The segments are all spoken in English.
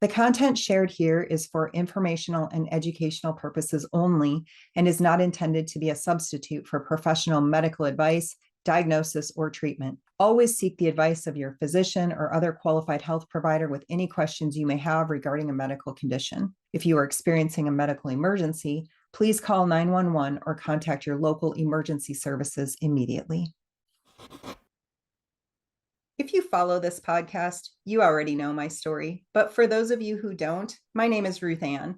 The content shared here is for informational and educational purposes only and is not intended to be a substitute for professional medical advice, diagnosis, or treatment. Always seek the advice of your physician or other qualified health provider with any questions you may have regarding a medical condition. If you are experiencing a medical emergency, please call 911 or contact your local emergency services immediately. If you follow this podcast, you already know my story. But for those of you who don't, my name is Ruth Ann.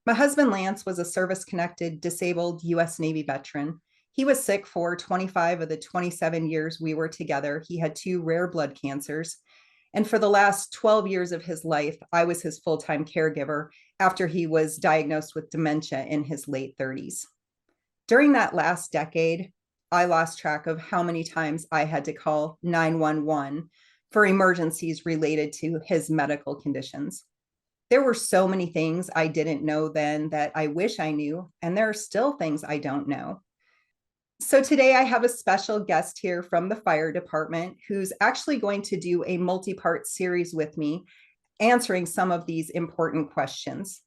My husband Lance was a service-connected, disabled U.S. Navy veteran. He was sick for 25 of the 27 years we were together. He had 2 rare blood cancers. And for the last 12 years of his life, I was his full-time caregiver after he was diagnosed with dementia in his late 30s. During that last decade, I lost track of how many times I had to call 911 for emergencies related to his medical conditions. There were so many things I didn't know then that I wish I knew, and there are still things I don't know. So today I have a special guest here from the fire department who's actually going to do a multi-part series with me answering some of these important questions.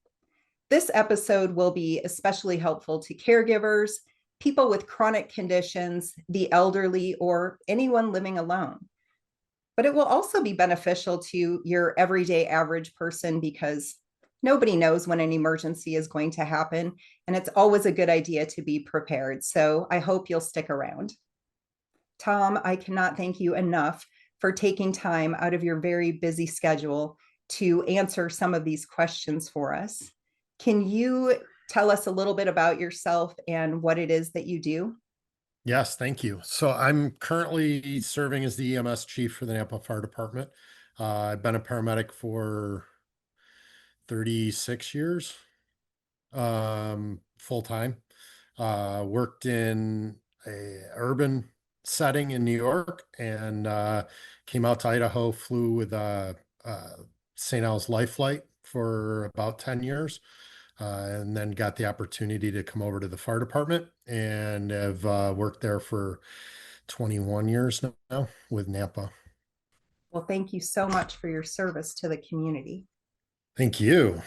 This episode will be especially helpful to caregivers, people with chronic conditions, the elderly, or anyone living alone. But it will also be beneficial to your everyday average person because nobody knows when an emergency is going to happen, and it's always a good idea to be prepared. So I hope you'll stick around. Tom, I cannot thank you enough for taking time out of your very busy schedule to answer some of these questions for us. Can you tell us a little bit about yourself and what it is that you do? Yes, thank you. So I'm currently serving as the EMS chief for the Nampa Fire Department. I've been a paramedic for 36 years, full time. Worked in a urban setting in New York and came out to Idaho, flew with St. Al's Life Flight for about 10 years. And then got the opportunity to come over to the fire department and have worked there for 21 years now with Nampa. Well, thank you so much for your service to the community. Thank you.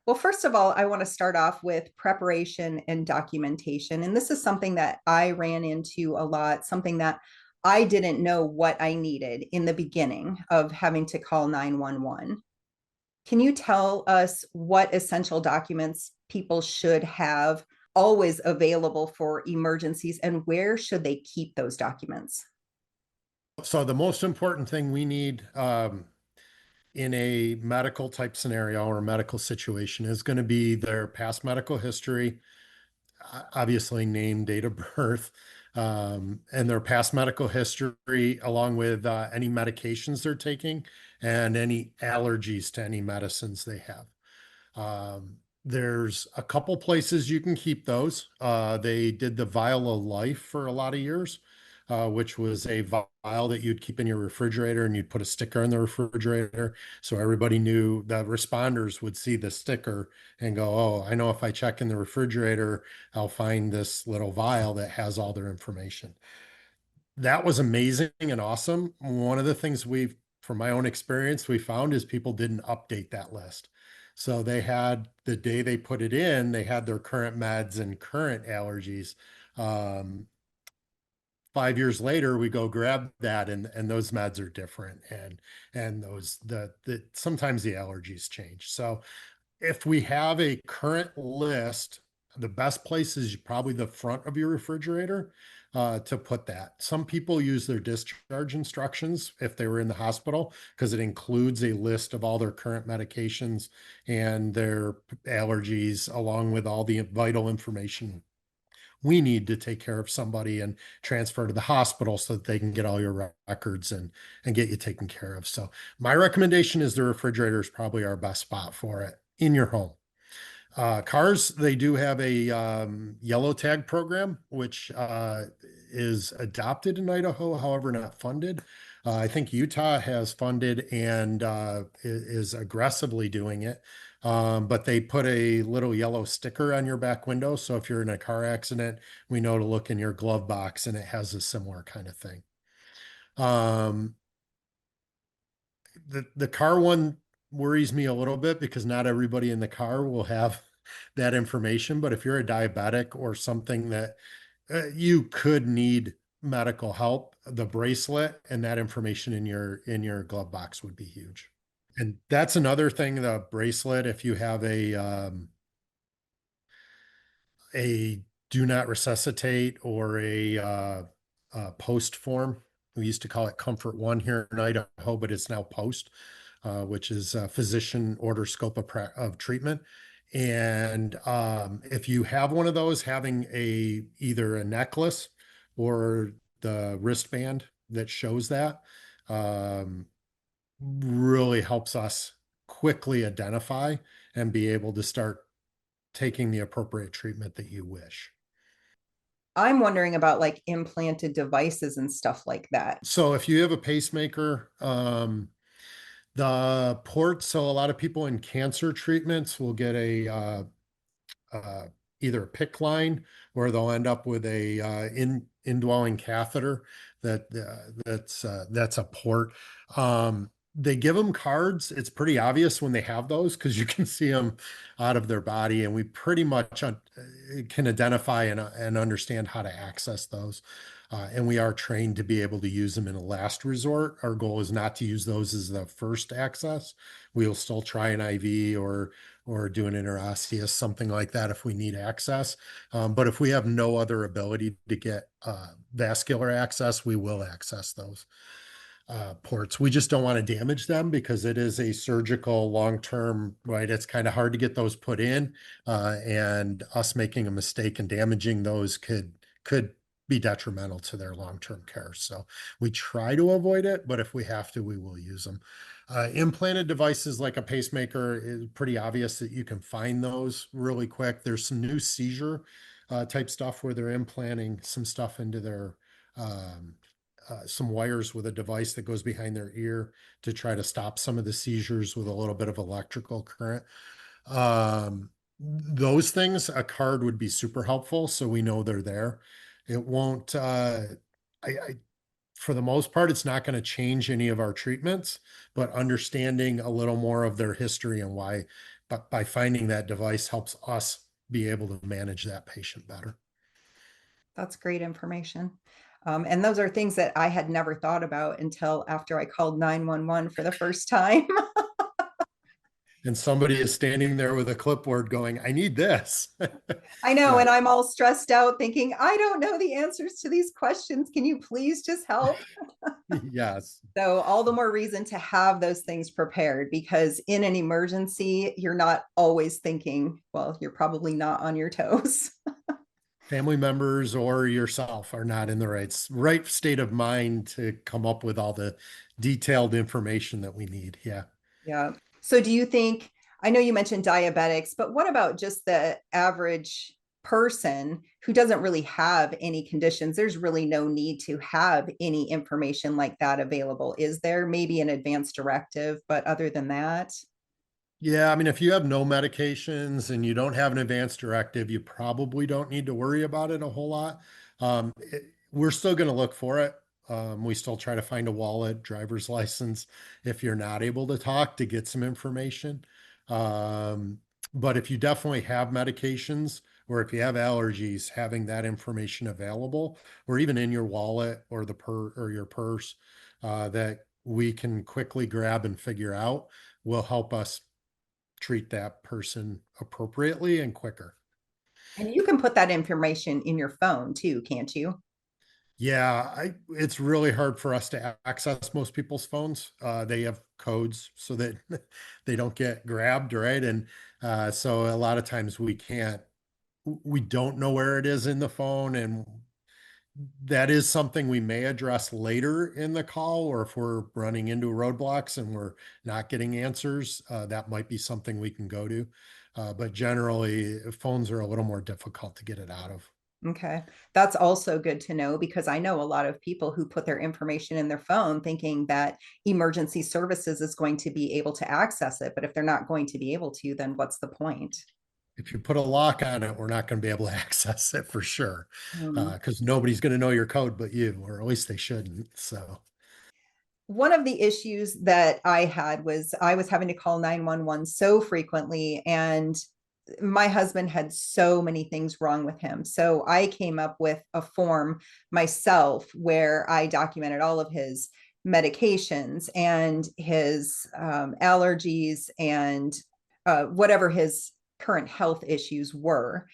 Well, first of all, I want to start off with preparation and documentation. And this is something that I ran into a lot, something that I didn't know what I needed in the beginning of having to call 911. Can you tell us what essential documents people should have always available for emergencies and where should they keep those documents? So the most important thing we need in a medical type scenario or medical situation is going to be their past medical history, obviously name, date of birth, and their past medical history, along with any medications they're taking and any allergies to any medicines they have. There's a couple places you can keep those. They did the vial of life for a lot of years, which was a vial that you'd keep in your refrigerator and you'd put a sticker in the refrigerator. So everybody knew the responders would see the sticker and go, oh, I know if I check in the refrigerator, I'll find this little vial that has all their information. That was amazing and awesome. One of the things from my own experience, we found is people didn't update that list. So they had the day they put it in, they had their current meds and current allergies. 5 years later, we go grab that, and those meds are different, and those the sometimes the allergies change. So if we have a current list, the best place is probably the front of your refrigerator to put that. Some people use their discharge instructions if they were in the hospital because it includes a list of all their current medications and their allergies, along with all the vital information we need to take care of somebody and transfer to the hospital so that they can get all your records and get you taken care of. So my recommendation is the refrigerator is probably our best spot for it in your home. Cars, they do have a yellow tag program, which is adopted in Idaho, however, not funded. I think Utah has funded and is aggressively doing it. But they put a little yellow sticker on your back window. So if you're in a car accident, we know to look in your glove box, and it has a similar kind of thing. The car one, worries me a little bit because not everybody in the car will have that information. But if you're a diabetic or something that you could need medical help, the bracelet and that information in your glove box would be huge. And that's another thing, the bracelet, if you have a do not resuscitate or post form. We used to call it Comfort One here in Idaho, but it's now Post, which is a physician order scope of treatment. And if you have one of those, having a either a necklace or the wristband that shows that um, really helps us quickly identify and be able to start taking the appropriate treatment that you wish. I'm wondering about like implanted devices and stuff like that. So if you have a pacemaker, the port, so a lot of people in cancer treatments will get uh, either a PICC line or they'll end up with a indwelling catheter that's a port. They give them cards. It's pretty obvious when they have those because you can see them out of their body, and we pretty much can identify and understand how to access those. And we are trained to be able to use them in a last resort. Our goal is not to use those as the first access. We'll still try an IV or do an interosseous, something like that if we need access. But if we have no other ability to get vascular access, we will access those ports. We just don't want to damage them because it is a surgical long-term, right? It's kind of hard to get those put in, and us making a mistake and damaging those could be detrimental to their long-term care. So we try to avoid it, but if we have to, we will use them. Implanted devices like a pacemaker is pretty obvious that you can find those really quick. There's some new seizure type stuff where they're implanting some stuff into their um, some wires with a device that goes behind their ear to try to stop some of the seizures with a little bit of electrical current. Those things, a card would be super helpful so we know they're there. It won't, I for the most part, it's not going to change any of our treatments, but understanding a little more of their history and why, but by finding that device helps us be able to manage that patient better. That's great information. And those are things that I had never thought about until after I called 911 for the first time. And somebody is standing there with a clipboard going, I need this. I know, Yeah. and I'm all stressed out thinking, I don't know the answers to these questions. Can you please just help? Yes. So, all the more reason to have those things prepared because in an emergency, you're not always thinking, well, you're probably not on your toes. Family members or yourself are not in the right state of mind to come up with all the detailed information that we need. Yeah. Yeah. So do you think, I know you mentioned diabetics, but what about just the average person who doesn't really have any conditions? There's really no need to have any information like that available. Is there maybe an advance directive, but other than that? Yeah, I mean, if you have no medications and you don't have an advance directive, you probably don't need to worry about it a whole lot. We're still going to look for it. We still try to find a wallet, driver's license, if you're not able to talk to get some information. Um, but if you definitely have medications or if you have allergies, having that information available, or even in your wallet or your purse, that we can quickly grab and figure out will help us treat that person appropriately and quicker. And you can put that information in your phone too, can't you? Yeah, it's really hard for us to access most people's phones. They have codes so that they don't get grabbed, right? And so a lot of times we don't know where it is in the phone, and that is something we may address later in the call, or if we're running into roadblocks and we're not getting answers, that might be something we can go to. But generally, phones are a little more difficult to get it out of. Okay. That's also good to know because I know a lot of people who put their information in their phone thinking that emergency services is going to be able to access it. But if they're not going to be able to, then what's the point? If you put a lock on it, we're not going to be able to access it for sure, Um, because nobody's going to know your code but you, or at least they shouldn't. So, one of the issues that I had was I was having to call 911 so frequently, and my husband had so many things wrong with him. So I came up with a form myself where I documented all of his medications and his allergies and whatever his current health issues were.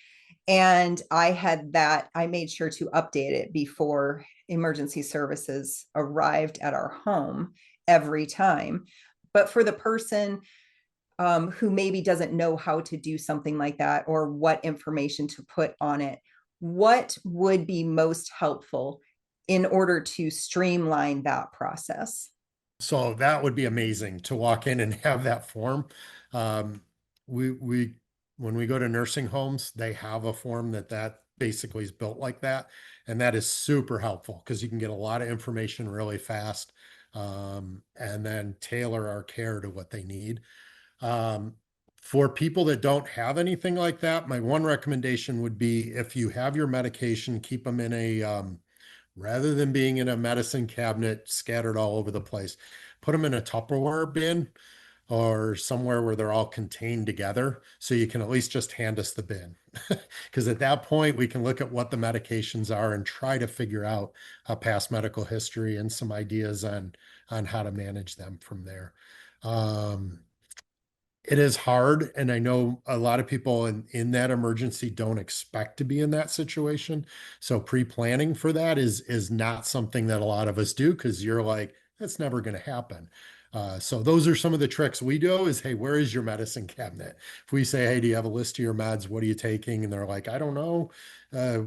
And I made sure to update it before emergency services arrived at our home every time. But for the person who maybe doesn't know how to do something like that or what information to put on it, what would be most helpful in order to streamline that process? So that would be amazing to walk in and have that form. Um, we when we go to nursing homes, they have a form that basically is built like that, and that is super helpful because you can get a lot of information really fast, and then tailor our care to what they need. Um, for people that don't have anything like that, my one recommendation would be if you have your medication, keep them in a rather than being in a medicine cabinet scattered all over the place, put them in a Tupperware bin or somewhere where they're all contained together so you can at least just hand us the bin. Because at that point, we can look at what the medications are and try to figure out a past medical history and some ideas on how to manage them from there. Um, it is hard, and I know a lot of people in that emergency don't expect to be in that situation. So pre-planning for that is not something that a lot of us do because you're like, that's never going to happen. So those are some of the tricks we do is, hey, where is your medicine cabinet? If we say, hey, do you have a list of your meds? What are you taking? And they're like, I don't know.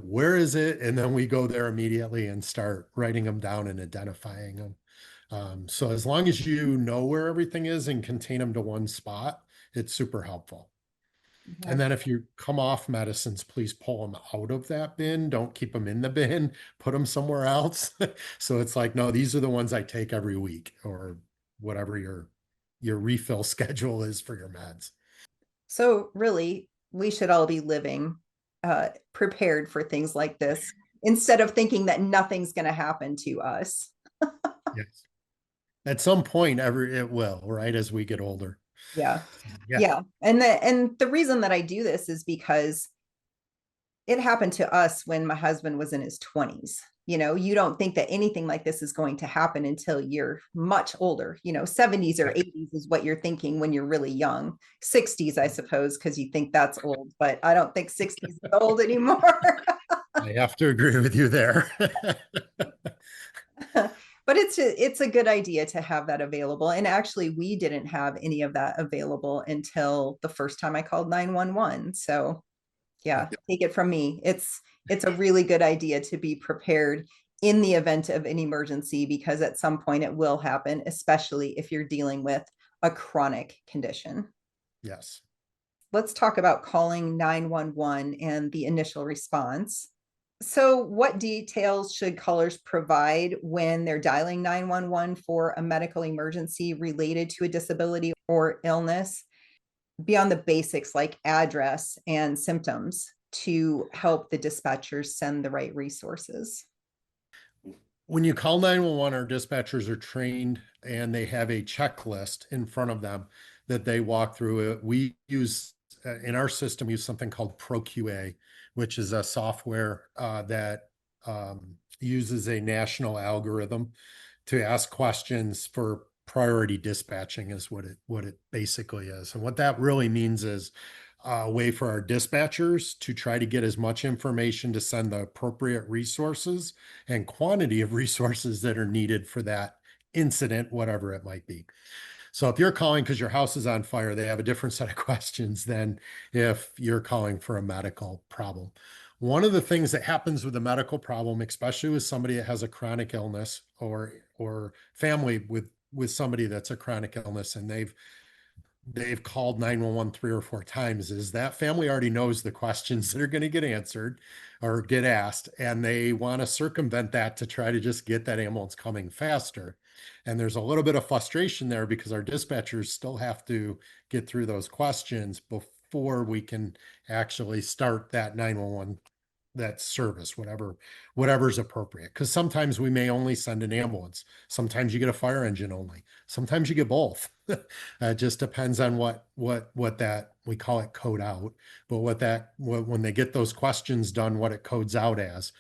Where is it? And then we go there immediately and start writing them down and identifying them. So as long as you know where everything is and contain them to one spot, it's super helpful. And Okay. then if you come off medicines, please pull them out of that bin. Don't keep them in the bin, put them somewhere else. So it's like, no, these are the ones I take every week or whatever your refill schedule is for your meds. So really, we should all be living prepared for things like this instead of thinking that nothing's going to happen to us. Yes. At some point, ever it will, right? As we get older. Yeah. Yeah. Yeah. And the reason that I do this is because it happened to us when my husband was in his 20s. You know, you don't think that anything like this is going to happen until you're much older. You know, 70s or Yeah. 80s is what you're thinking when you're really young. 60s, I suppose, because you think that's old, but I don't think 60s is old anymore. I have to agree with you there. But it's a good idea to have that available. And actually, we didn't have any of that available until the first time I called 911. So yeah, take it from me. It's a really good idea to be prepared in the event of an emergency because at some point it will happen, especially if you're dealing with a chronic condition. Yes. Let's talk about calling 911 and the initial response. So, what details should callers provide when they're dialing 911 for a medical emergency related to a disability or illness beyond the basics like address and symptoms to help the dispatchers send the right resources? When you call 911, our dispatchers are trained and they have a checklist in front of them that they walk through. We use in our system use something called ProQA, which is a software that uses a national algorithm to ask questions for priority dispatching is what it basically is. And what that really means is a way for our dispatchers to try to get as much information to send the appropriate resources and quantity of resources that are needed for that incident, whatever it might be. So if you're calling because your house is on fire, they have a different set of questions than if you're calling for a medical problem. One of the things that happens with a medical problem, especially with somebody that has a chronic illness or family with somebody that's a chronic illness and they've called 911 3 or 4 times, is that family already knows the questions that are going to get answered or get asked, and they want to circumvent that to try to just get that ambulance coming faster. And there's a little bit of frustration there because our dispatchers still have to get through those questions before we can actually start that 911 that service, whatever's appropriate. Because sometimes we may only send an ambulance. Sometimes you get a fire engine only. Sometimes you get both. It just depends on what that, we call it code out, but when they get those questions done, what it codes out as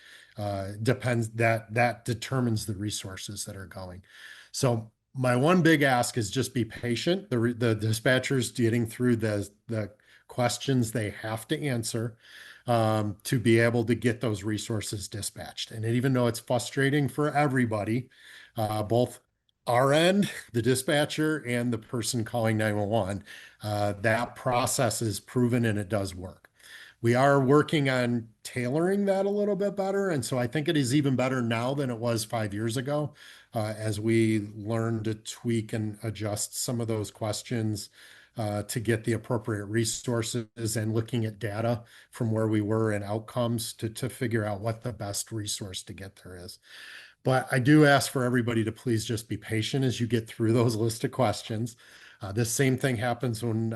depends, that determines the resources that are going. So my one big ask is just be patient. The dispatchers getting through the questions they have to answer to be able to get those resources dispatched. And even though it's frustrating for everybody, both our end, the dispatcher, and the person calling 911, that process is proven and it does work. We are working on tailoring that a little bit better. And so I think it is even better now than it was 5 years ago, as we learn to tweak and adjust some of those questions to get the appropriate resources and looking at data from where we were and outcomes to figure out what the best resource to get there is. But I do ask for everybody to please just be patient as you get through those list of questions. This same thing happens when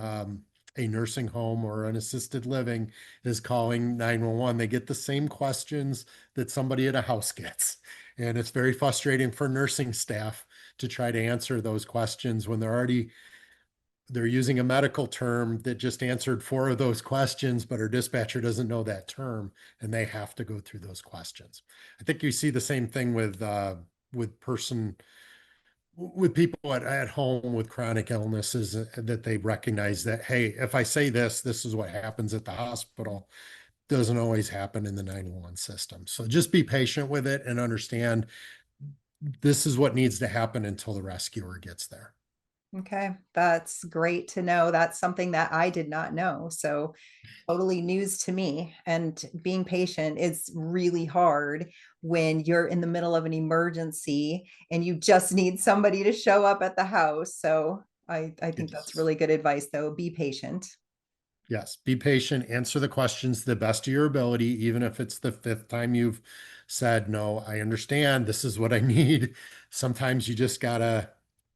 a nursing home or an assisted living is calling 911. They get the same questions that somebody at a house gets. And it's very frustrating for nursing staff to try to answer those questions when they're using a medical term that just answered four of those questions, but our dispatcher doesn't know that term, and they have to go through those questions. I think you see the same thing with people at home with chronic illnesses, that they recognize that, hey, if I say this is what happens at the hospital. Doesn't always happen in the 911 system. So just be patient with it and understand this is what needs to happen until the rescuer gets there. Okay, that's great to know. That's something that I did not know. So totally news to me. And being patient is really hard when you're in the middle of an emergency and you just need somebody to show up at the house. So I think that's Yes. really good advice, though. Be patient. Yes, be patient, answer the questions to the best of your ability, even if it's the fifth time you've said, no, I understand, this is what I need. Sometimes you just gotta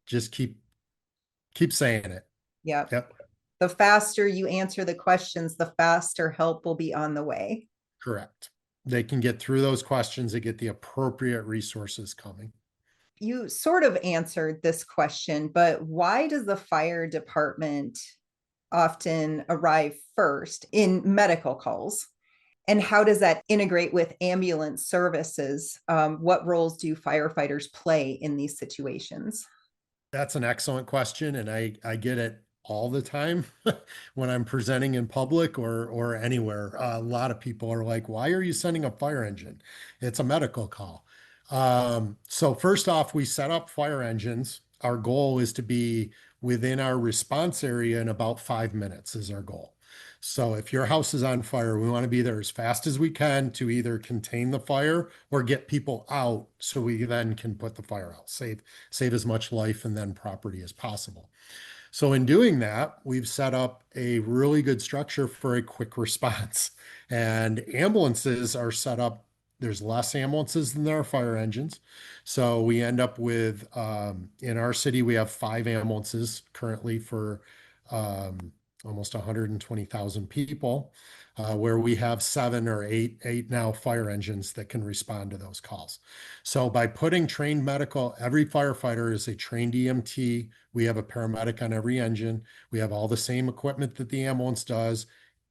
just keep saying it. Yep. Yep, The faster you answer the questions, the faster help will be on the way. correct. They can get through those questions and get the appropriate resources coming. You sort of answered this question, but why does the fire department often arrive first in medical calls? And how does that integrate with ambulance services? What roles do firefighters play in these situations? That's an excellent question, and I get it all the time when I'm presenting in public or anywhere. A lot of people are like, "Why are you sending a fire engine? It's a medical call." So first off, we set up fire engines. Our goal is to be within our response area in about 5 minutes is our goal. So if your house is on fire, we want to be there as fast as we can to either contain the fire or get people out so we then can put the fire out, save as much life and then property as possible. So in doing that, we've set up a really good structure for a quick response. And ambulances are set up, there's less ambulances than there are fire engines. So we end up with, in our city, we have 5 ambulances currently for almost 120,000 people, where we have 7 or 8 now fire engines that can respond to those calls. So by putting trained medical, every firefighter is a trained EMT. We have a paramedic on every engine. We have all the same equipment that the ambulance does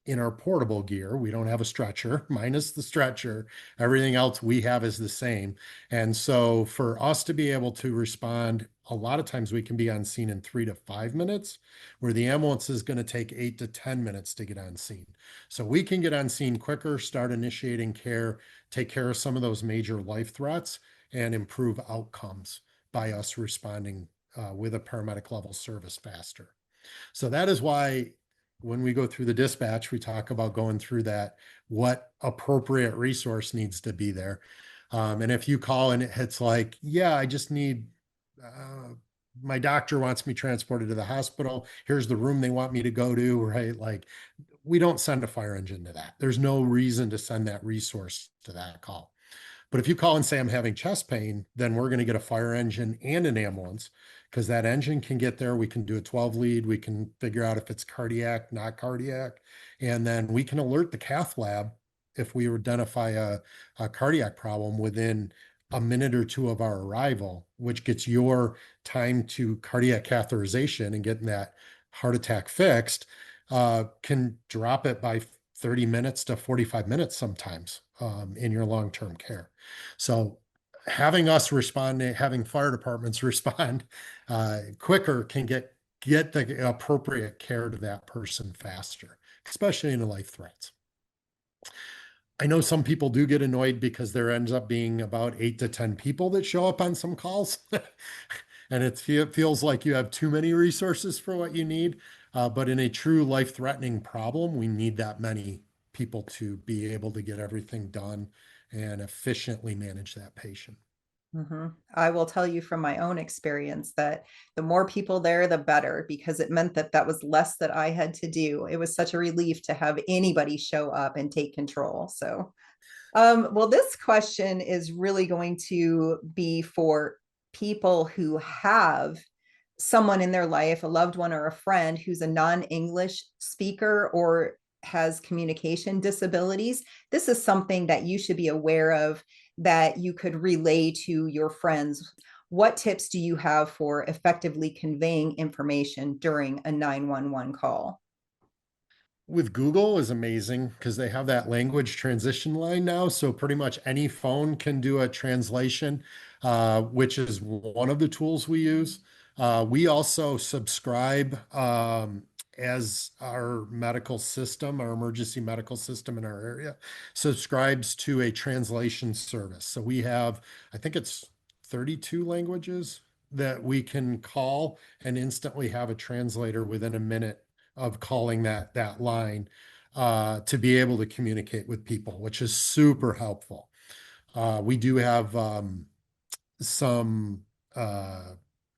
in our portable gear. We don't have a stretcher, minus the stretcher. Everything else we have is the same. And so for us to be able to respond, a lot of times we can be on scene in 3 to 5 minutes, where the ambulance is going to take 8 to 10 minutes to get on scene. So we can get on scene quicker, start initiating care, take care of some of those major life threats, and improve outcomes by us responding with a paramedic level service faster. So that is why when we go through the dispatch, we talk about going through that, what appropriate resource needs to be there. And if you call and it's like, yeah, I just need, my doctor wants me transported to the hospital. Here's the room they want me to go to, right? Like, we don't send a fire engine to that. There's no reason to send that resource to that call. But if you call and say, I'm having chest pain, then we're going to get a fire engine and an ambulance, because that engine can get there. We can do a 12 lead. We can figure out if it's cardiac, not cardiac. And then we can alert the cath lab if we identify a cardiac problem within a minute or two of our arrival, which gets your time to cardiac catheterization and getting that heart attack fixed, can drop it by 30 minutes to 45 minutes sometimes in your long-term care. So having us respond, having fire departments respond quicker can get the appropriate care to that person faster, especially in life threats. I know some people do get annoyed because there ends up being about 8 to 10 people that show up on some calls. And it feels like you have too many resources for what you need. But in a true life-threatening problem, we need that many people to be able to get everything done and efficiently manage that patient. I will tell you from my own experience that the more people there, the better, because it meant that that was less that I had to do. It was such a relief to have anybody show up and take control. So, well, this question is really going to be for people who have someone in their life, a loved one or a friend who's a non-English speaker or has communication disabilities. This is something that you should be aware of, that you could relay to your friends. What tips do you have for effectively conveying information during a 911 call? With Google is amazing because they have that language transition line now. So pretty much any phone can do a translation, which is one of the tools we use. We also subscribe as our medical system, our emergency medical system in our area, subscribes to a translation service. So we have, I think it's 32 languages that we can call and instantly have a translator within a minute of calling that line to be able to communicate with people, which is super helpful. We do have some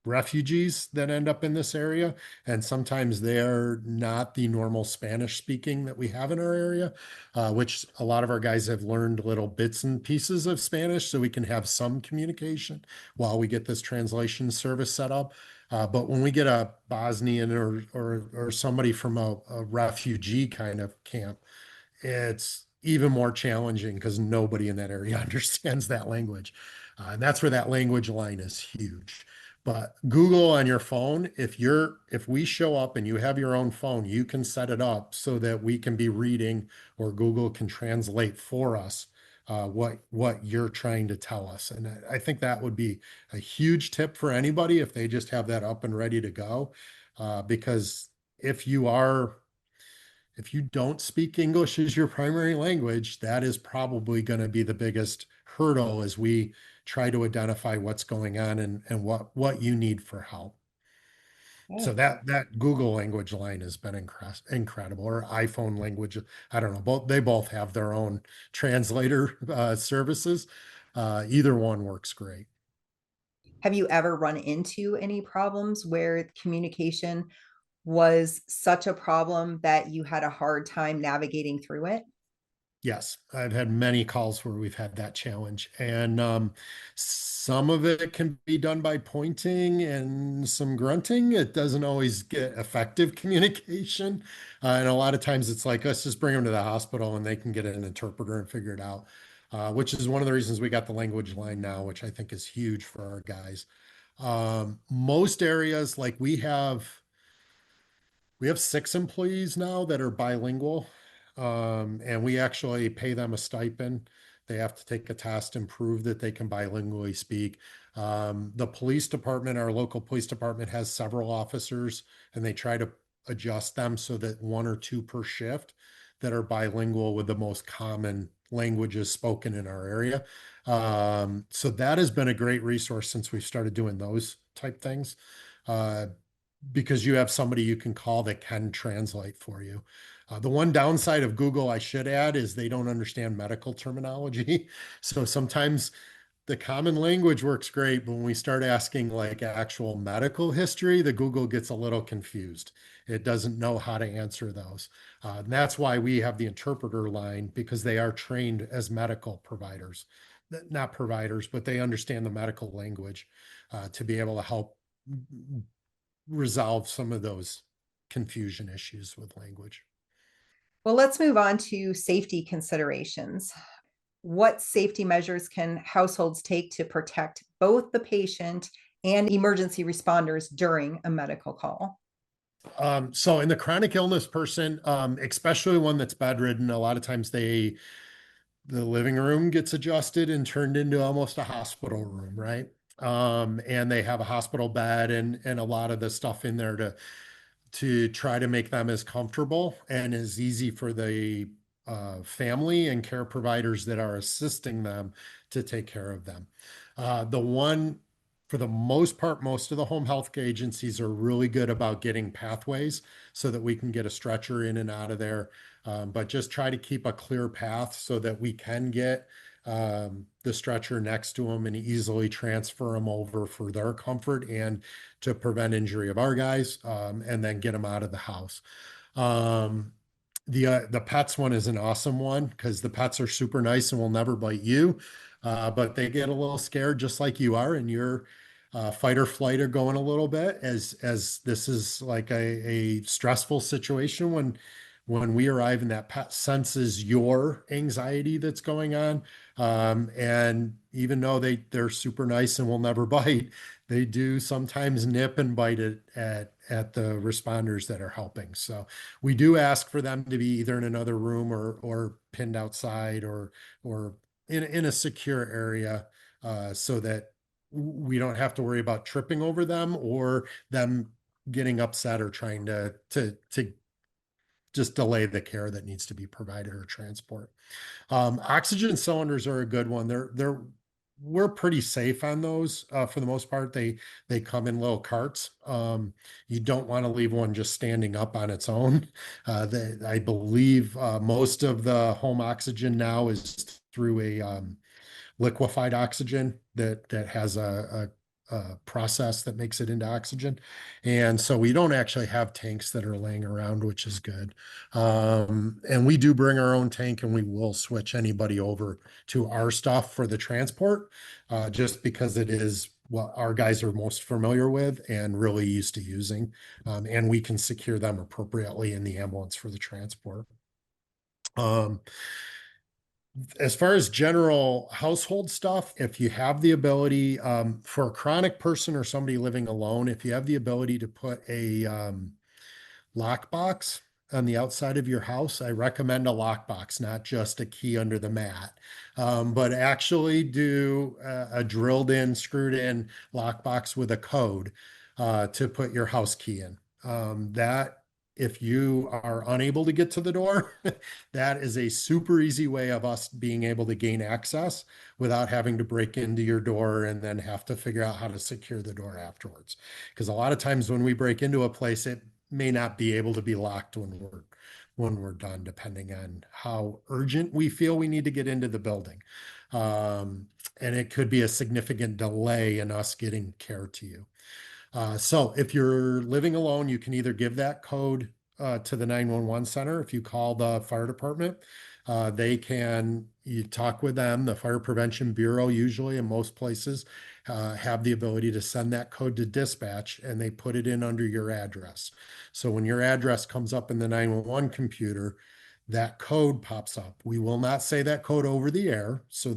refugees that end up in this area, and sometimes they're not the normal Spanish speaking that we have in our area, which a lot of our guys have learned little bits and pieces of Spanish so we can have some communication while we get this translation service set up. But when we get a Bosnian or somebody from a refugee kind of camp, it's even more challenging because nobody in that area understands that language. And that's where that language line is huge. But Google on your phone, if we show up and you have your own phone, you can set it up so that we can be reading or Google can translate for us what you're trying to tell us. And I think that would be a huge tip for anybody if they just have that up and ready to go. Because if you are if you don't speak English as your primary language, that is probably going to be the biggest hurdle as we try to identify what's going on and what you need for help. So that Google language line has been incredible, or iPhone language. I don't know. They both have their own translator services. Either one works great. Have you ever run into any problems where communication was such a problem that you had a hard time navigating through it? Yes, I've had many calls where we've had that challenge, and some of it can be done by pointing and some grunting. It doesn't always get effective communication, and a lot of times it's like, let's just bring them to the hospital and they can get an interpreter and figure it out, which is one of the reasons we got the language line now, which I think is huge for our guys. Most areas, like we have 6 employees now that are bilingual, and we actually pay them a stipend. They have to take a test and prove that they can bilingually speak. The police department, our local police department, has several officers, and they try to adjust them so that 1 or 2 per shift that are bilingual with the most common languages spoken in our area. So that has been a great resource since we've started doing those type things. Uh, because you have somebody you can call that can translate for you. The one downside of Google, I should add, is they don't understand medical terminology. So sometimes the common language works great, but when we start asking like actual medical history, the Google gets a little confused. It doesn't know how to answer those. And that's why we have the interpreter line, because they are trained as medical providers, not providers, but they understand the medical language to be able to help resolve some of those confusion issues with language. Well, let's move on to safety considerations. What safety measures can households take to protect both the patient and emergency responders during a medical call? So in the chronic illness person, especially one that's bedridden, a lot of times the living room gets adjusted and turned into almost a hospital room, right? And they have a hospital bed and a lot of the stuff in there to try to make them as comfortable and as easy for the family and care providers that are assisting them to take care of them. The one, for the most part, most of the home health agencies are really good about getting pathways so that we can get a stretcher in and out of there. But just try to keep a clear path so that we can get the stretcher next to them and easily transfer them over for their comfort and to prevent injury of our guys, and then get them out of the house. Um, the pets one is an awesome one because the pets are super nice and will never bite you, but they get a little scared just like you are, and your fight or flight are going a little bit as this is like a stressful situation when we arrive and that pet senses your anxiety that's going on. And even though they're super nice and will never bite, they do sometimes nip and bite at the responders that are helping. So we do ask for them to be either in another room or pinned outside or in a secure area, so that we don't have to worry about tripping over them or them getting upset or trying to just delay the care that needs to be provided or transport. Oxygen cylinders are a good one. We're pretty safe on those for the most part. They come in little carts. You don't want to leave one just standing up on its own. I believe most of the home oxygen now is through a liquefied oxygen that has a process that makes it into oxygen. And so we don't actually have tanks that are laying around, which is good. And we do bring our own tank and we will switch anybody over to our stuff for the transport, just because it is what our guys are most familiar with and really used to using. And we can secure them appropriately in the ambulance for the transport. As far as general household stuff, if you have the ability, for a chronic person or somebody living alone, if you have the ability to put a lockbox on the outside of your house, I recommend a lockbox, not just a key under the mat, but actually do a drilled in, screwed in lockbox with a code to put your house key in. That if you are unable to get to the door, that is a super easy way of us being able to gain access without having to break into your door and then have to figure out how to secure the door afterwards. Because a lot of times when we break into a place, it may not be able to be locked when we're done, depending on how urgent we feel we need to get into the building. And it could be a significant delay in us getting care to you. So if you're living alone, you can either give that code to the 911 center. If you call the fire department, you talk with them. The Fire Prevention Bureau, usually in most places, have the ability to send that code to dispatch and they put it in under your address. So when your address comes up in the 911 computer, that code pops up. We will not say that code over the air. So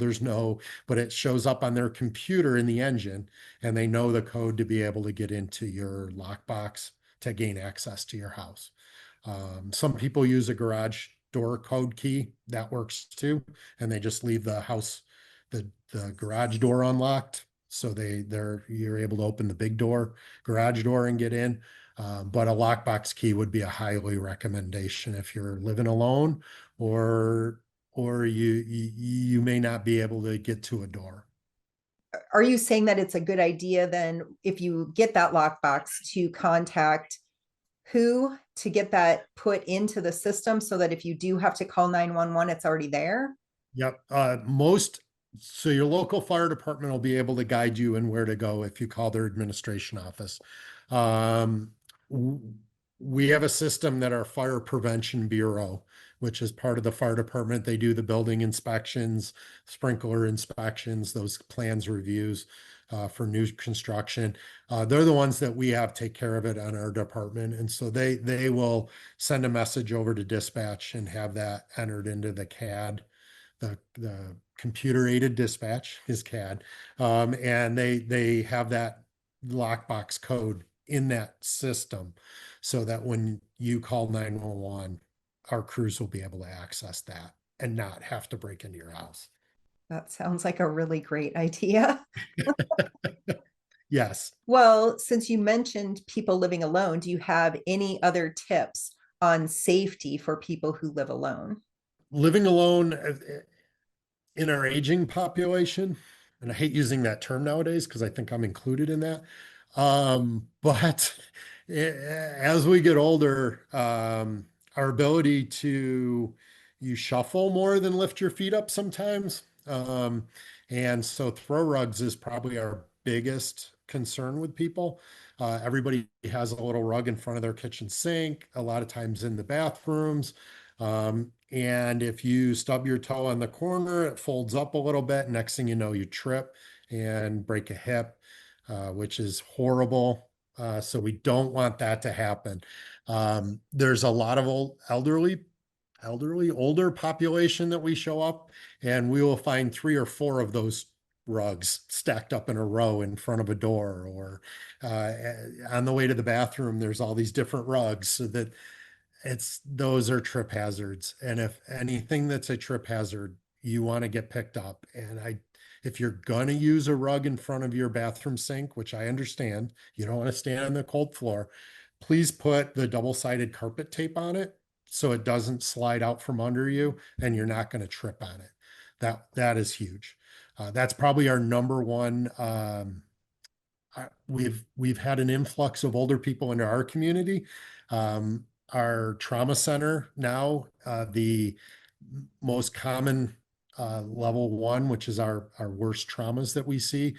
but it shows up on their computer in the engine and they know the code to be able to get into your lockbox to gain access to your house. Some people use a garage door code key. That works too. And they just leave the garage door unlocked. So you're able to open the big garage door and get in. But a lockbox key would be a highly recommendation if you're living alone or you may not be able to get to a door. Are you saying that it's a good idea then, if you get that lockbox, to contact who to get that put into the system so that if you do have to call 911, it's already there? Yep. So your local fire department will be able to guide you and where to go if you call their administration office. Um, we have a system that our Fire Prevention Bureau, which is part of the fire department, they do the building inspections, sprinkler inspections, those plans reviews. for new construction. They're the ones that we have take care of it on our department. And so they will send a message over to dispatch and have that entered into the CAD. The computer aided dispatch is CAD. And they have that lockbox code in that system so that when you call 911, our crews will be able to access that and not have to break into your house. That sounds like a really great idea. Yes. Well, since you mentioned people living alone, do you have any other tips on safety for people who live alone? Living alone in our aging population, and I hate using that term nowadays because I think I'm included in that. But as we get older, our ability to you shuffle more than lift your feet up sometimes. And so throw rugs is probably our biggest concern with people. Everybody has a little rug in front of their kitchen sink, a lot of times in the bathrooms. And if you stub your toe on the corner, it folds up a little bit. Next thing you know, you trip and break a hip, which is horrible. So we don't want that to happen. There's a lot of older population that we show up, and we will find 3 or 4 of those rugs stacked up in a row in front of a door, or on the way to the bathroom, there's all these different rugs so that those are trip hazards. And if anything that's a trip hazard, you want to get picked up. And if you're gonna use a rug in front of your bathroom sink, which I understand, you don't want to stand on the cold floor, please put the double-sided carpet tape on it so it doesn't slide out from under you and you're not going to trip on it. That is huge. That's probably our number one. We've had an influx of older people into our community. Our trauma center now, the most common level 1, which is our worst traumas that we see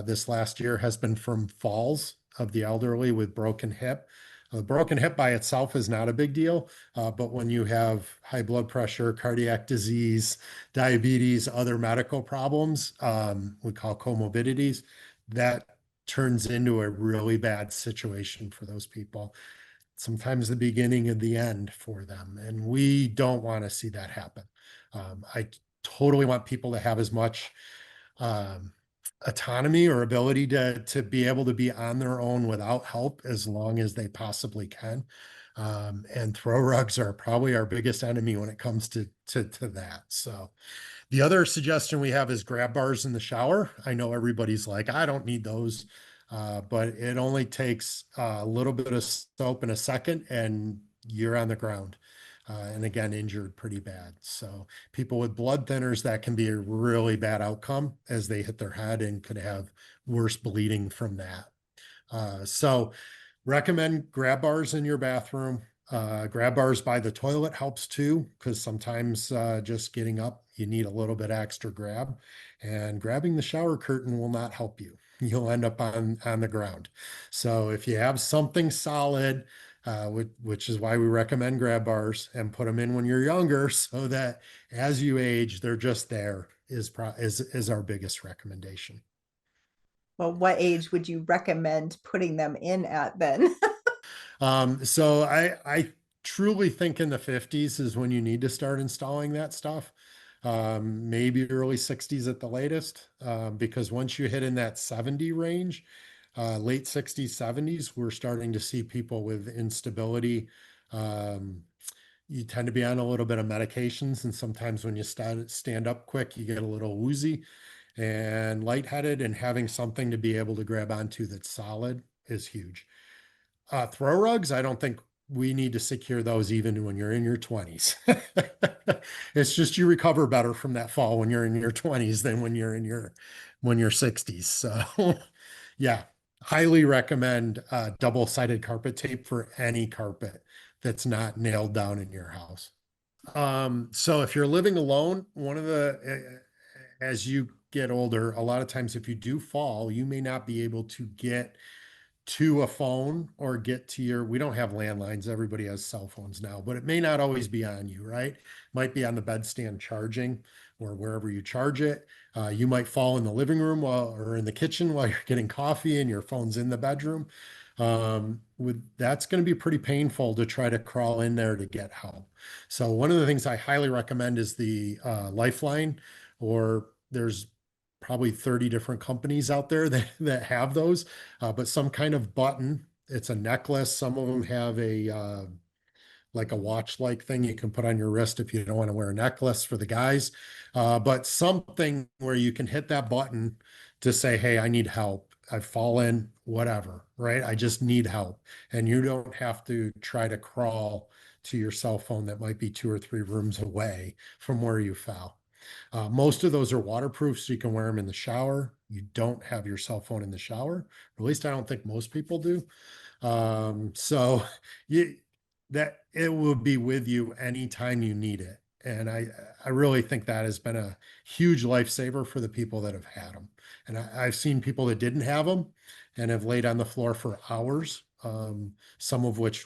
this last year, has been from falls of the elderly with broken hip. A broken hip by itself is not a big deal, but when you have high blood pressure, cardiac disease, diabetes, other medical problems, we call comorbidities, that turns into a really bad situation for those people. Sometimes the beginning of the end for them. And we don't want to see that happen. I totally want people to have as much um, autonomy or ability to be able to be on their own without help as long as they possibly can. And throw rugs are probably our biggest enemy when it comes to that. So the other suggestion we have is grab bars in the shower. I know everybody's like, I don't need those, but it only takes a little bit of soap in a second and you're on the ground. And again, injured pretty bad. So people with blood thinners, that can be a really bad outcome as they hit their head and could have worse bleeding from that. So recommend grab bars in your bathroom. Grab bars by the toilet helps too, because sometimes just getting up, you need a little bit extra grab. And grabbing the shower curtain will not help you. You'll end up on the ground. So if you have something solid, which is why we recommend grab bars and put them in when you're younger, so that as you age, they're just there, is our biggest recommendation. Well, what age would you recommend putting them in at then? So I truly think in the 50s is when you need to start installing that stuff. Maybe early 60s at the latest, because once you hit in that 70 range, late 60s, 70s, we're starting to see people with instability. Um, you tend to be on a little bit of medications, and sometimes when you stand up quick, you get a little woozy and lightheaded, and having something to be able to grab onto that's solid is huge. Throw rugs, I don't think we need to secure those even when you're in your 20s. It's just you recover better from that fall when you're in your 20s than when you're 60s. So yeah, highly recommend double-sided carpet tape for any carpet that's not nailed down in your house. So if you're living alone, as you get older, a lot of times if you do fall, you may not be able to get to a phone or get to your, we don't have landlines. Everybody has cell phones now, but it may not always be on you, right? Might be on the bedstand charging or wherever you charge it. You might fall in the living room or in the kitchen while you're getting coffee and your phone's in the bedroom. That's going to be pretty painful to try to crawl in there to get help. So one of the things I highly recommend is the Lifeline, or there's probably 30 different companies out there that have those, but some kind of button. It's a necklace. Some of them have a like a watch-like thing you can put on your wrist if you don't want to wear a necklace for the guys. But something where you can hit that button to say, hey, I need help. I've fallen, whatever, right? I just need help. And you don't have to try to crawl to your cell phone that might be 2 or 3 rooms away from where you fell. Most of those are waterproof, so you can wear them in the shower. You don't have your cell phone in the shower. Or at least I don't think most people do. So you that it will be with you anytime you need it. And I really think that has been a huge lifesaver for the people that have had them. And I've seen people that didn't have them and have laid on the floor for hours, some of which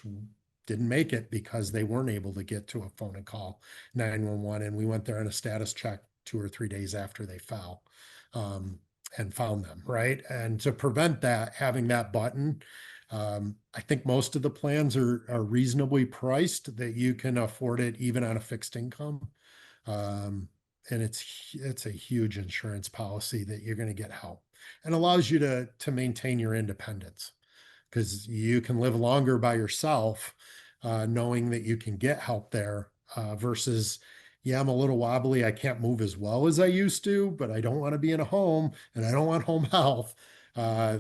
didn't make it because they weren't able to get to a phone and call 911. And we went there on a status check 2 or 3 days after they fell, and found them, right? And to prevent that, having that button, I think most of the plans are reasonably priced that you can afford it even on a fixed income. And it's a huge insurance policy that you're going to get help and allows you to maintain your independence, because you can live longer by yourself, knowing that you can get help there, versus, yeah, I'm a little wobbly. I can't move as well as I used to, but I don't want to be in a home and I don't want home health. Uh,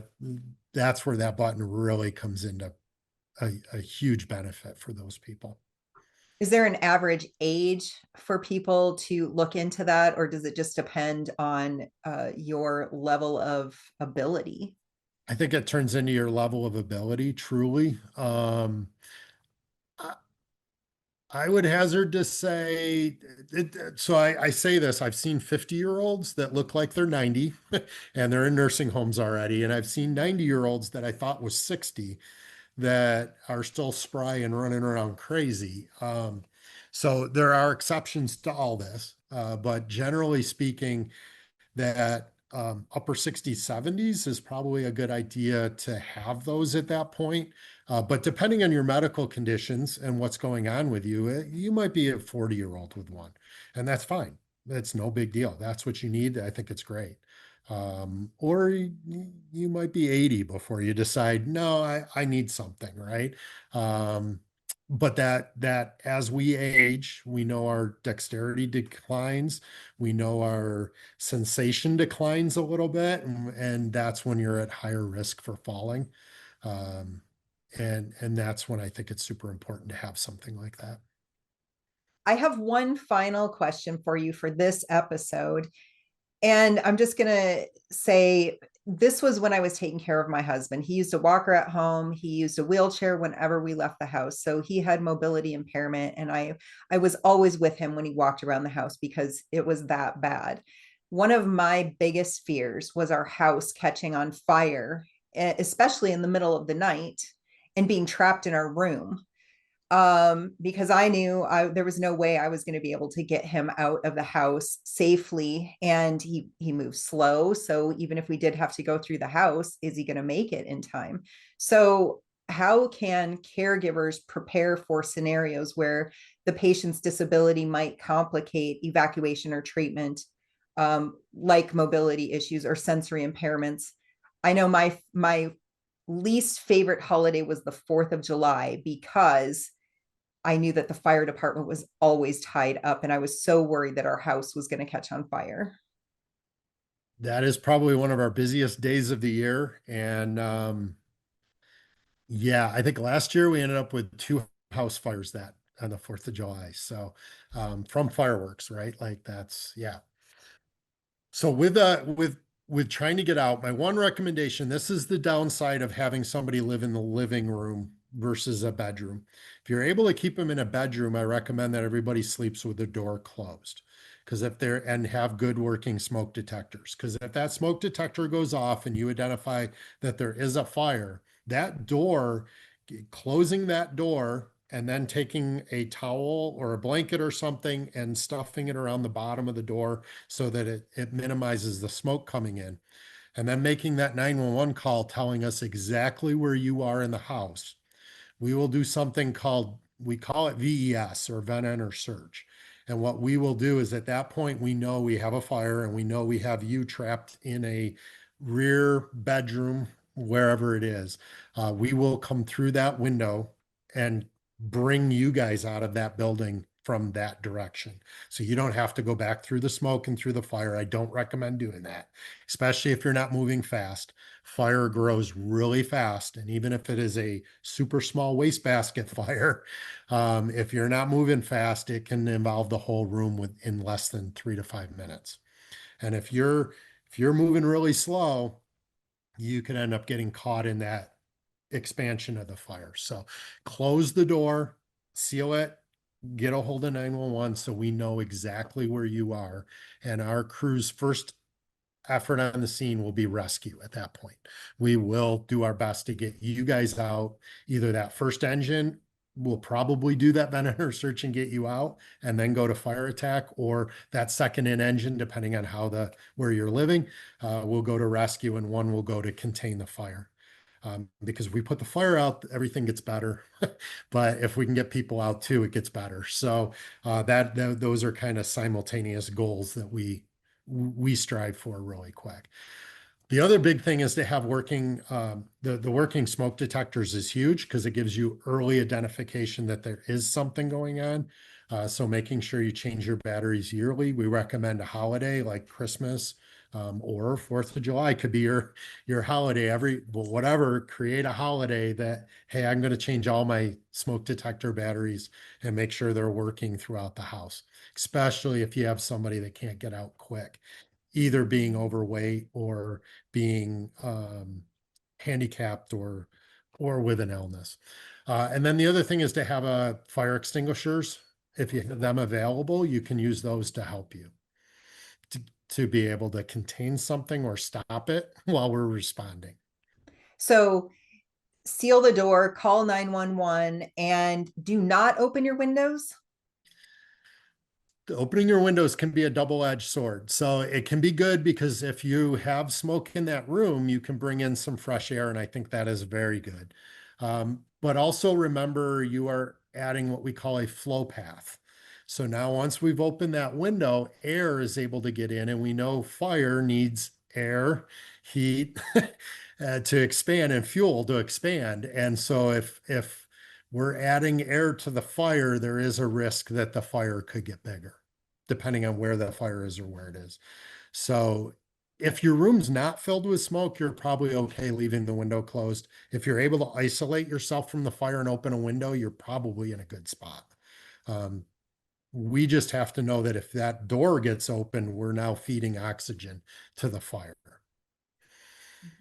that's where that button really comes into a huge benefit for those people. Is there an average age for people to look into that, or does it just depend on your level of ability? I think it turns into your level of ability, truly. I, I would hazard to say, so I say this, I've seen 50-year-olds that look like they're 90 and they're in nursing homes already. And I've seen 90-year-olds that I thought was 60 that are still spry and running around crazy. So there are exceptions to all this, but generally speaking, that upper 60s, 70s is probably a good idea to have those at that point. But depending on your medical conditions and what's going on with you, you might be a 40-year-old with one, and that's fine. That's no big deal. That's what you need. I think it's great. Or you might be 80 before you decide, no, I need something, right? But that as we age, we know our dexterity declines, we know our sensation declines a little bit, and that's when you're at higher risk for falling. Um, and that's when I think it's super important to have something like that. I have one final question for you for this episode. And I'm just going to say this was when I was taking care of my husband. He used a walker at home. He used a wheelchair whenever we left the house. So he had mobility impairment. And I was always with him when he walked around the house because it was that bad. One of my biggest fears was our house catching on fire, especially in the middle of the night and being trapped in our room, because I knew there was no way I was going to be able to get him out of the house safely, and he moves slow. So even if we did have to go through the house, is he going to make it in time? So how can caregivers prepare for scenarios where the patient's disability might complicate evacuation or treatment, like mobility issues or sensory impairments? I know my least favorite holiday was the 4th of July because I knew that the fire department was always tied up, and I was so worried that our house was going to catch on fire. That is probably one of our busiest days of the year. And yeah, I think last year we ended up with 2 house fires that on the 4th of July. So from fireworks, right? Like that's, yeah. So with trying to get out, my one recommendation, this is the downside of having somebody live in the living room versus a bedroom. If you're able to keep them in a bedroom, I recommend that everybody sleeps with the door closed. Because if they're and have good working smoke detectors. Because if that smoke detector goes off and you identify that there is a fire, That door, closing that door and then taking a towel or a blanket or something and stuffing it around the bottom of the door so that it minimizes the smoke coming in. And then making that 911 call telling us exactly where you are in the house. We will do something called, we call it VES, or vent enter search. And what we will do is at that point, we know we have a fire and we know we have you trapped in a rear bedroom, wherever it is. We will come through that window and bring you guys out of that building from that direction. So you don't have to go back through the smoke and through the fire. I don't recommend doing that, especially if you're not moving fast. Fire grows really fast. And even if it is a super small wastebasket fire, if you're not moving fast, it can involve the whole room within less than 3 to 5 minutes. And if you're moving really slow, you can end up getting caught in that expansion of the fire. So close the door, seal it, get a hold of 911 so we know exactly where you are. And our crew's first effort on the scene will be rescue at that point. We will do our best to get you guys out. Either that first engine, we'll probably do that Venator search and get you out and then go to fire attack, or that second in engine, depending on where you're living, we'll go to rescue, and one will go to contain the fire. Because if we put the fire out, everything gets better. But if we can get people out too, it gets better. So those are kind of simultaneous goals that we strive for really quick. The other big thing is to have the working smoke detectors is huge because it gives you early identification that there is something going on. So making sure you change your batteries yearly. We recommend a holiday like Christmas, or 4th of July could be your holiday. Whatever, create a holiday that, hey, I'm going to change all my smoke detector batteries and make sure they're working throughout the house, especially if you have somebody that can't get out quick, either being overweight or being handicapped or with an illness. And then the other thing is to have fire extinguishers. If you have them available, you can use those to help you to be able to contain something or stop it while we're responding. So seal the door, call 911, and do not open your windows. Opening your windows can be a double-edged sword. So it can be good because if you have smoke in that room, you can bring in some fresh air, and I think that is very good. But also remember, you are adding what we call a flow path. So now once we've opened that window, air is able to get in, and we know fire needs air, heat to expand, and fuel to expand. And so if we're adding air to the fire, there is a risk that the fire could get bigger, depending on where the fire is or where it is. So if your room's not filled with smoke, you're probably okay leaving the window closed. If you're able to isolate yourself from the fire and open a window, you're probably in a good spot. We just have to know that if that door gets open, we're now feeding oxygen to the fire.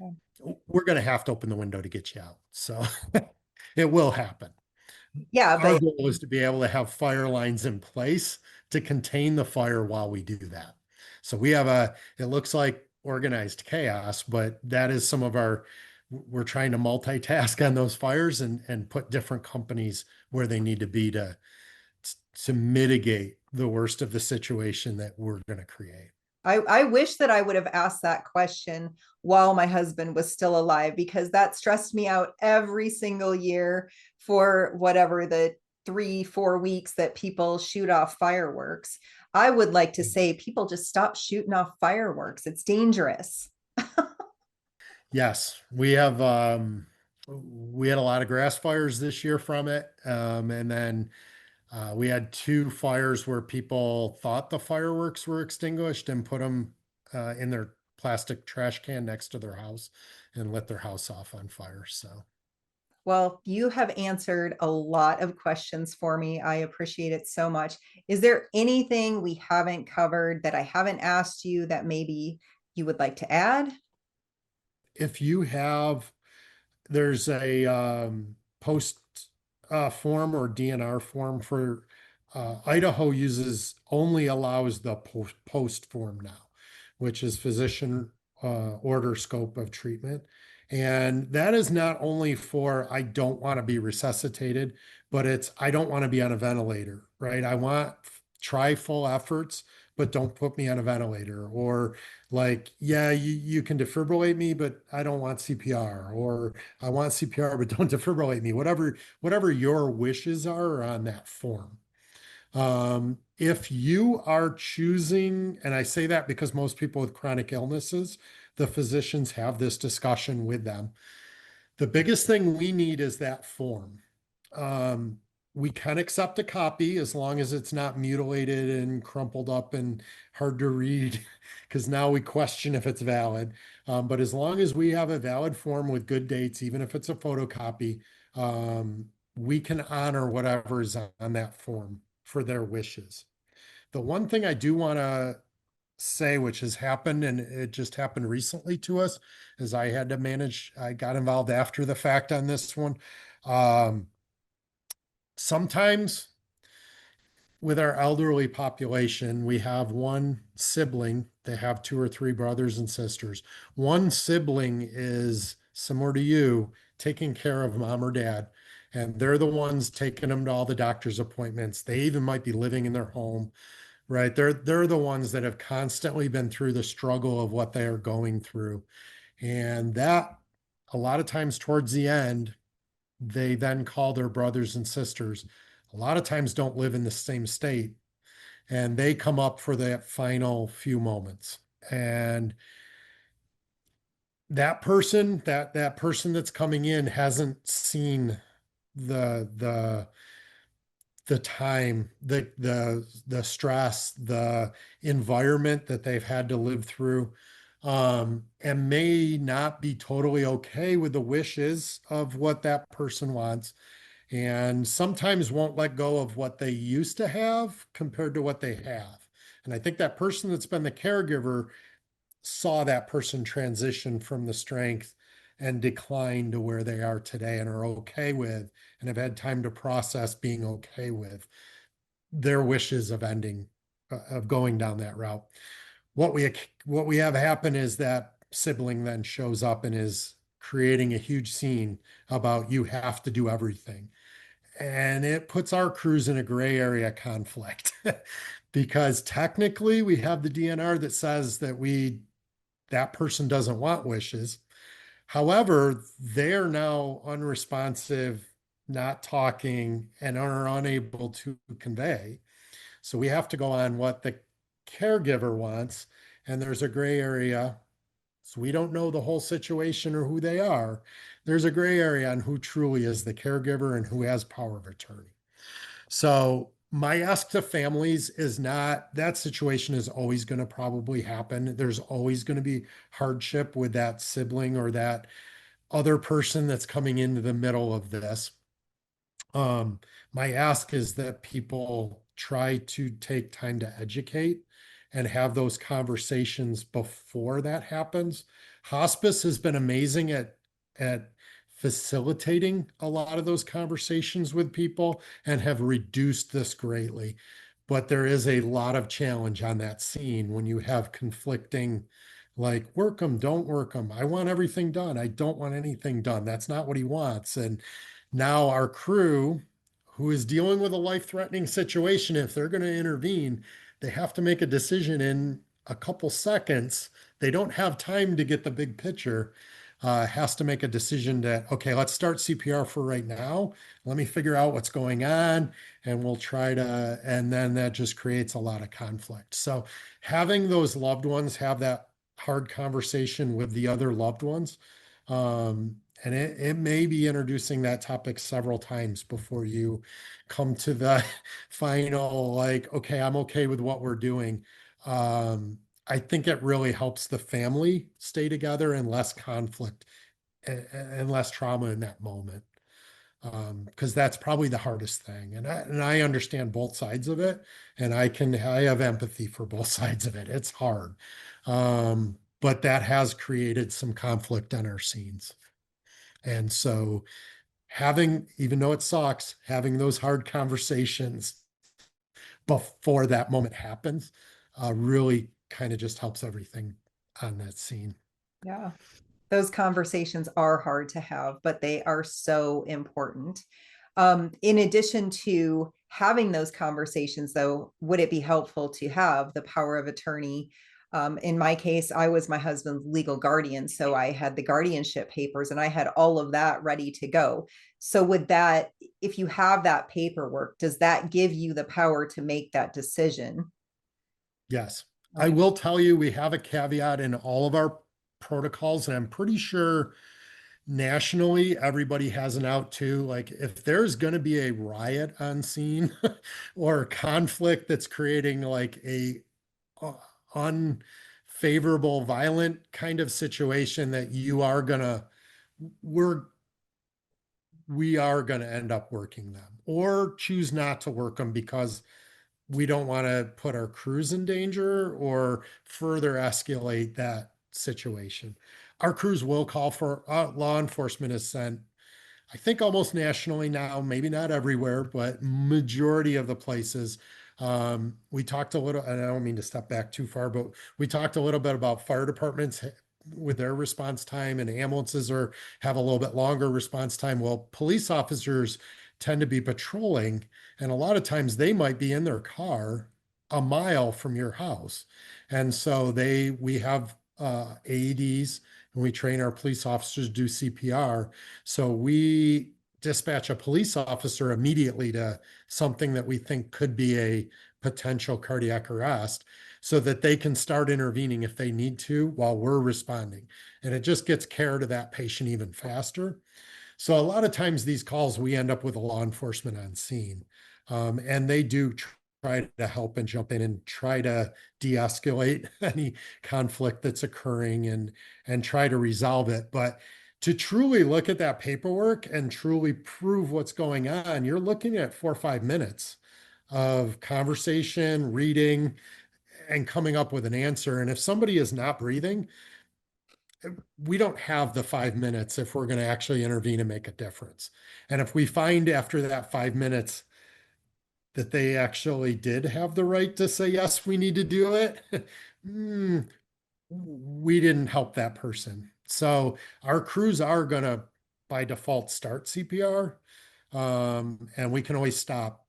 Okay. We're going to have to open the window to get you out. So it will happen. Yeah, Our but goal is to be able to have fire lines in place to contain the fire while we do that. So it looks like organized chaos, but that is we're trying to multitask on those fires and put different companies where they need to be to mitigate the worst of the situation that we're going to create. I wish that I would have asked that question while my husband was still alive, because that stressed me out every single year for whatever the 3-4 weeks that people shoot off fireworks. I would like to say people just stop shooting off fireworks. It's dangerous. Yes, we had a lot of grass fires this year from it. And then we had 2 fires where people thought the fireworks were extinguished and put them in their plastic trash can next to their house and lit their house off on fire. So Well, you have answered a lot of questions for me. I appreciate it so much. Is there anything we haven't covered that I haven't asked you that maybe you would like to add? if you have, there's a post form or DNR form for Idaho only allows the post form now, which is physician order scope of treatment. And that is not only for I don't want to be resuscitated, but it's I don't want to be on a ventilator, right? I want try full efforts, but don't put me on a ventilator. Or like, yeah, you can defibrillate me, but I don't want CPR. Or I want CPR, but don't defibrillate me. Whatever your wishes are on that form. If you are choosing, and I say that because most people with chronic illnesses, the physicians have this discussion with them. The biggest thing we need is that form. Um, we can accept a copy as long as it's not mutilated and crumpled up and hard to read, because now we question if it's valid. But as long as we have a valid form with good dates, even if it's a photocopy, we can honor whatever is on that form for their wishes. The one thing I do want to say, which has happened, and it just happened recently to us, is I got involved after the fact on this one. Um, Sometimes with our elderly population, we have one sibling, they have two or three brothers and sisters. One sibling is similar to you, taking care of mom or dad, and they're the ones taking them to all the doctor's appointments. They even might be living in their home, right? They're the ones that have constantly been through the struggle of what they are going through. And that a lot of times towards the end, they then call their brothers and sisters. A lot of times don't live in the same state, and they come up for that final few moments. And that person that's coming in hasn't seen the the time, the stress, the environment that they've had to live through, and may not be totally okay with the wishes of what that person wants, and sometimes won't let go of what they used to have compared to what they have. And I think that person that's been the caregiver saw that person transition from the strength and decline to where they are today and are okay with and have had time to process being okay with their wishes of ending of going down that route. What we have happen is that sibling then shows up and is creating a huge scene about you have to do everything, and it puts our crews in a gray area conflict because technically we have the DNR that says that person doesn't want wishes. However, they're now unresponsive, not talking, and are unable to convey. So we have to go on what the caregiver wants, and there's a gray area. So we don't know the whole situation or who they are. There's a gray area on who truly is the caregiver and who has power of attorney. So my ask to families is not that situation is always going to probably happen. There's always going to be hardship with that sibling or that other person that's coming into the middle of this. Um, my ask is that people try to take time to educate and have those conversations before that happens. Hospice has been amazing at facilitating a lot of those conversations with people and have reduced this greatly. But there is a lot of challenge on that scene when you have conflicting, like, work them, don't work them. I want everything done. I don't want anything done. That's not what he wants. And now our crew, who is dealing with a life-threatening situation, if they're going to intervene, they have to make a decision in a couple seconds. They don't have time to get the big picture. Has to make a decision that, okay, let's start CPR for right now. Let me figure out what's going on, and we'll try to, and then that just creates a lot of conflict. So having those loved ones have that hard conversation with the other loved ones, and it may be introducing that topic several times before you come to the final, like, okay, I'm okay with what we're doing. I think it really helps the family stay together and less conflict and less trauma in that moment. Because that's probably the hardest thing. And I understand both sides of it, and I have empathy for both sides of it. It's hard. But that has created some conflict on our scenes. And so having, even though it sucks, having those hard conversations before that moment happens, really kind of just helps everything on that scene. Yeah. Those conversations are hard to have, but they are so important. In addition to having those conversations, though, would it be helpful to have the power of attorney? In my case, I was my husband's legal guardian, so I had the guardianship papers and I had all of that ready to go. So, would that, if you have that paperwork, does that give you the power to make that decision? Yes. I Okay. will tell you, we have a caveat in all of our protocols, and I'm pretty sure nationally everybody has an out too. Like if there's going to be a riot on scene or a conflict that's creating like a unfavorable, violent kind of situation that you are gonna, we're we are going to end up working them or choose not to work them because we don't want to put our crews in danger or further escalate that situation. Our crews will call for law enforcement is sent, I think almost nationally now, maybe not everywhere, but majority of the places. We talked a little, and I don't mean to step back too far, but we talked a little bit about fire departments with their response time, and ambulances are have a little bit longer response time. Well, police officers tend to be patrolling, and a lot of times they might be in their car a mile from your house. And so we have AEDs, and we train our police officers to do CPR. So we dispatch a police officer immediately to something that we think could be a potential cardiac arrest so that they can start intervening if they need to while we're responding. And it just gets care to that patient even faster. So a lot of times these calls, we end up with a law enforcement on scene. And they do try to help and jump in and try to de-escalate any conflict that's occurring and try to resolve it. But to truly look at that paperwork and truly prove what's going on, you're looking at 4 or 5 minutes of conversation, reading, and coming up with an answer. And if somebody is not breathing, we don't have the 5 minutes if we're going to actually intervene and make a difference. And if we find after that 5 minutes that they actually did have the right to say, yes, we need to do it, we didn't help that person. So our crews are going to, by default, start CPR. And we can always stop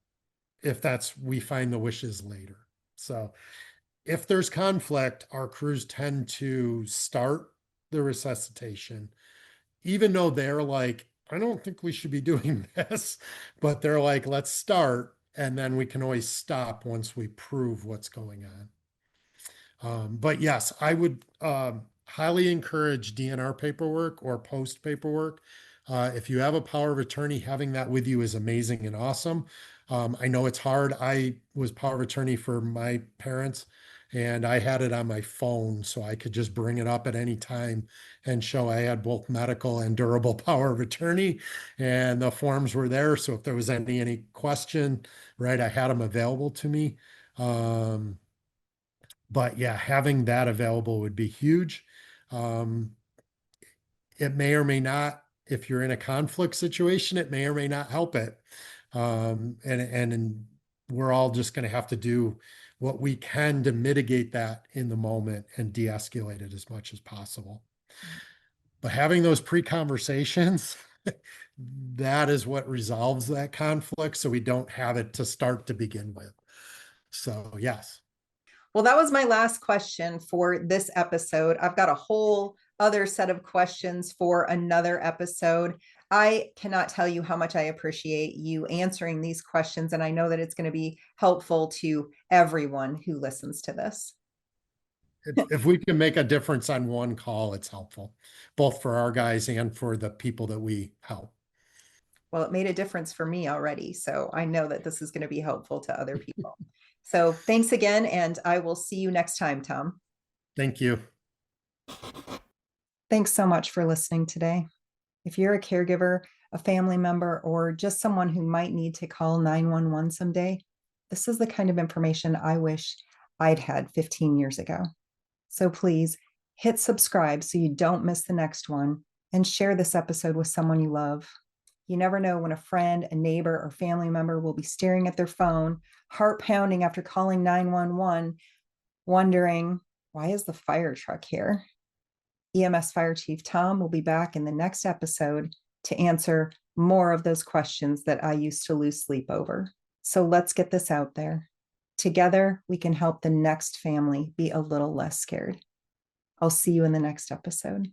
if we find the wishes later. So if there's conflict, our crews tend to start the resuscitation, even though they're like, I don't think we should be doing this, but they're like, let's start. And then we can always stop once we prove what's going on. But yes, I would highly encourage DNR paperwork or post paperwork. If you have a power of attorney, having that with you is amazing and awesome. I know it's hard. I was power of attorney for my parents, and I had it on my phone so I could just bring it up at any time and show I had both medical and durable power of attorney, and the forms were there. So if there was any question, right, I had them available to me. But yeah, having that available would be huge. Um, it may or may not, if you're in a conflict situation, it may or may not help it. And we're all just going to have to do what we can to mitigate that in the moment and de-escalate it as much as possible. But having those pre-conversations, that is what resolves that conflict. So we don't have it to start to begin with. So yes. Well, that was my last question for this episode. I've got a whole other set of questions for another episode. I cannot tell you how much I appreciate you answering these questions, and I know that it's going to be helpful to everyone who listens to this. If we can make a difference on one call, it's helpful, both for our guys and for the people that we help. Well, it made a difference for me already, so I know that this is going to be helpful to other people. So thanks again, and I will see you next time, Tom. Thank you. Thanks so much for listening today. If you're a caregiver, a family member, or just someone who might need to call 911 someday, this is the kind of information I wish I'd had 15 years ago. So please hit subscribe so you don't miss the next one, and share this episode with someone you love. You never know when a friend, a neighbor, or family member will be staring at their phone, heart pounding after calling 911, wondering, why is the fire truck here? EMS Fire Chief Tom will be back in the next episode to answer more of those questions that I used to lose sleep over. So let's get this out there. Together, we can help the next family be a little less scared. I'll see you in the next episode.